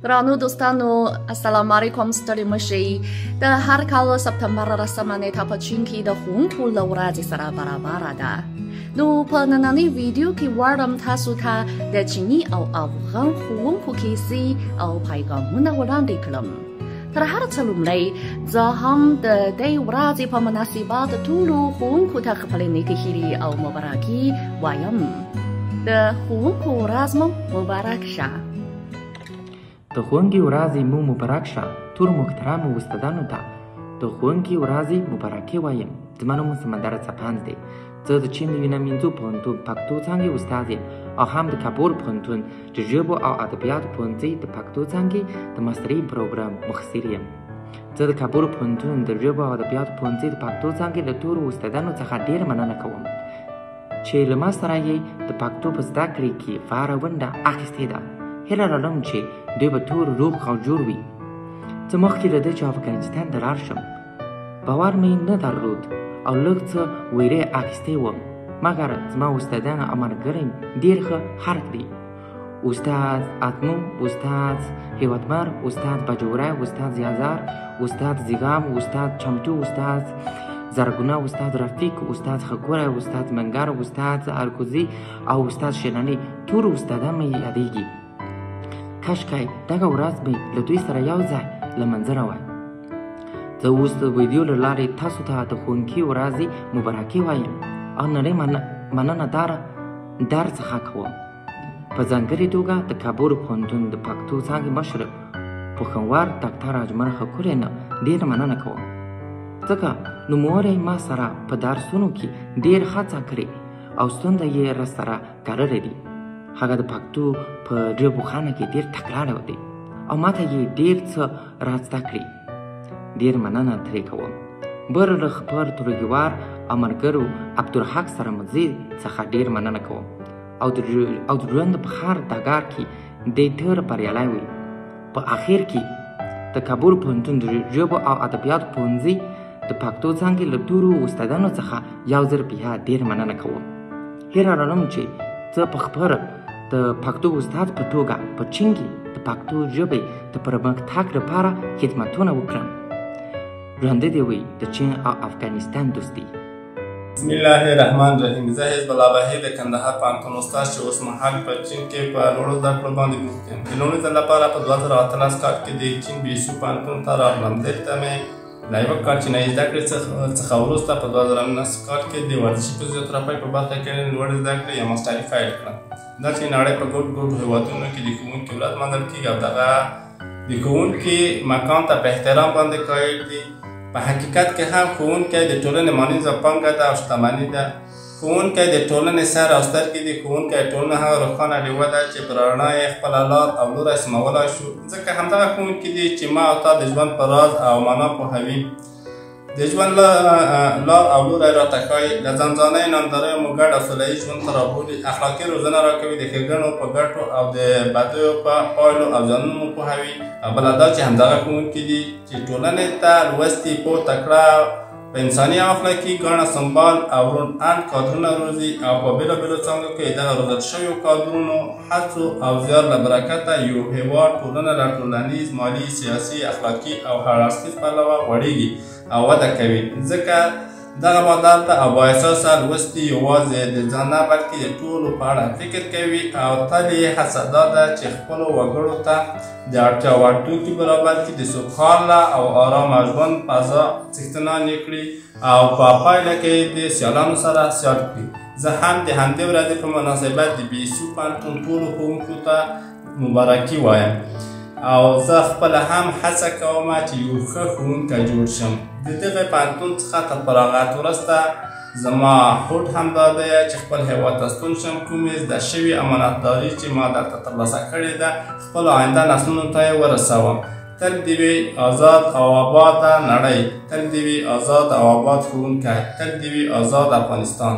درانو دوستانو السلام علیکم ستړي مشئ د هر کال سپتمبر رسمه نیټه په چین کې د ښوونکو له ورځې سره برابره ده. نو په نننۍ ویډیو کې غواړم تاسو ته د چیني او افغان ښوونکو کیسې او پیغامونه وړاندې کړم. تر هر څه لومړی زه هم د دې ورځې په مناسبت ټولو ښوونکو ته خپلې نیکې هیلې او مبارکي وایم. د ښوونکو ورځ مو مبارک شه. د ښوونکي ورځې مو مبارک شه. ټولو محترمو استادانو ته د ښوونکي ورځې مبارکي وایم. زما نوم سمندر څپانځ دی. زه د چین د وینامینځو پوهنتون پښتو څانګې استاد یم او هم د کابل پوهنتون د ژبو او ادبیاتو پوهنځي د پښتو څانګې د ماسترۍ پروګرام مخصص یم. زه د کابل پوهنتون د ژبو او ادبیاتو پوهنځي د پښتو څانګې له ټولو استادانو څخه ډېره مننه کوم چې له ما سره یې د پښتو په زده کړې کې فعاله ونډه اخیستې ده. هیله لرم چې دوی به ټول روغ او جوړ وي. زه مخکې له دې چې افغانستان ته لاړ شم باور مې نه درلود او لږ څه ویرې اخیستی وم، مګر زما استادان او ملګري ډېر ښه خلک دي. استاد اتمو، استاد هیوادمر، استاد بجوری، استاد زیازار، استاد زیغام، استاد چمتو، استاد زرګونه، استاد رفیق، استاد خګوره، استاد منګر، استاد ارکوزي او استاد شیراني ټول استادان مې یادېږي. کاشکې دغه ورځ مې له دوی سره یو ځای له منځه وای. زه اوس د ویډیو له لارې تاسو ته د ښوونکي ورځې مبارکي وایم او نړۍ مننه درڅخه کوم. په ځانګړې توګه د کابل پوهنتون د پښتو څانګې مشر پوښتنوال ډاکټر اجمل خکورې نه ډېره مننه کوم، ځکه نوموړی ما سره په درسونو کې ډېر هڅه کړې او ستونزه یې راسره کرلې دي. هغه د پښتو په ژبپوهنه کې ډېر تکړه دی او ماته یې ډېر څه را زده کړي. ډېر مننه ترې کوم. بل له خپل ټولګیوال او ملګرو عبدالحق سره مزید څخه ډېر مننه کوم او د ژوند په هر ډګر کې دی ډېر بریالی وي. په اخر کې د کابل پوهنتون د ژبو او ادبیاتو پوهنځي د پښتو څانګې له ټولو استادانو څخه یو ځل بیا ډېر مننه کوم. هیله لرم چې زه په خپله د پښتو استاد په توګه په چین کې د پښتو ژبې د پرمختګ لپاره خدمتونه وکړم. ژوندی دې وي د چین او افغانستان دوستي. بسم الله الرحمن الرحیم. زه حزب الله بهیر د کندهار پوهنتون استاد چې اوس مهال په چین کې په لوړو زده کړو باندې بوخت یم. د لومړي ځل لپاره په 2018 کال کې د چین بیسو پوهنتون ته راغلم. دلته مې له یوه کال چینایي زده کړې څخه وروسته په 2019 کال کې د ورزشي فزیوتراپۍ په برخه کې لوړې زده کړې یا ماسټري پیل کړم. دا چې نړۍ په ګوټ هېوادونو کې د ښوونکي ورځ لمانځل کېږي او دغه د ښوونکي مقام ته په احترام باندې قایل دي. په حقیقت کې هم ښوونکی د ټولنې مانیزه پانګه ده او شتمني ده. ښوونکی د ټولنې سر او سترګې دي. ښوونکی ټولنه هغه روښانه ډیوه ده چې په رڼا یې خپله لار او لوری سمولی شو. ځکه همدغه ښوونکي دي چې ما او تا د ژوند په راز او معنا پوهوي، د ژوند لار او لوری راته ښایي، له ځانځانۍ ننداریو مو ګډ او سوله ییز ژوند ته رابولي، اخلاقي روزنه راکوي، د ښېګڼو په ګټو او د بدیو په پایلو او زیانونو مو پوهوي. او بله دا چې همدغه ښوونکي دي چې ټولنې ته لوستي، پورته کړه، په انساني او اخلاقي ګاڼه سمبال او روڼ اند کادرونه روزي او په بېلابېلو څانګو کې دغه روزل شویو کادرونو هڅو او زیار له برکته یو هېواد ټولنه له ټولنیز، مالي، سیاسي، اخلاقي او هر اړخیز پلوه غوړېږي او وده کوي. ځکه دغه بادار ته او بااحساسه لوستي یوازې د ځان نه بلکې د ټولو په اړه فکر کوي او تل یې هڅه دا ده چې خپلو وګړو ته د اړتیا وړ توکي برابر کړي، د سوکاله او ارامه ژوند فضا څښتنان یې کړي او په پایله کې د سیالانو سره سیال کړي. زه هم د همدې ورځې په مناسبت د بیسو پوهنتون ټولو ښوونکو ته مبارکي وایم او زه خپله هم هڅه کوم چې یو ښه ښوونکی جوړ شم. د دغه پوهنتون څخه تر فراغت وروسته زما هوډ همدا دی چې خپل هېواد ته ستون شم. کومې زده شوې امانتداري چې ما دلته ترلاسه کړې ده خپلو آینده نسلونو ته یې ورسوم. تل دې وي آزاد او آباده نړۍ، تل دې وي آزاد او آباد ښوونکی، تل دې وي آزاد افغانستان.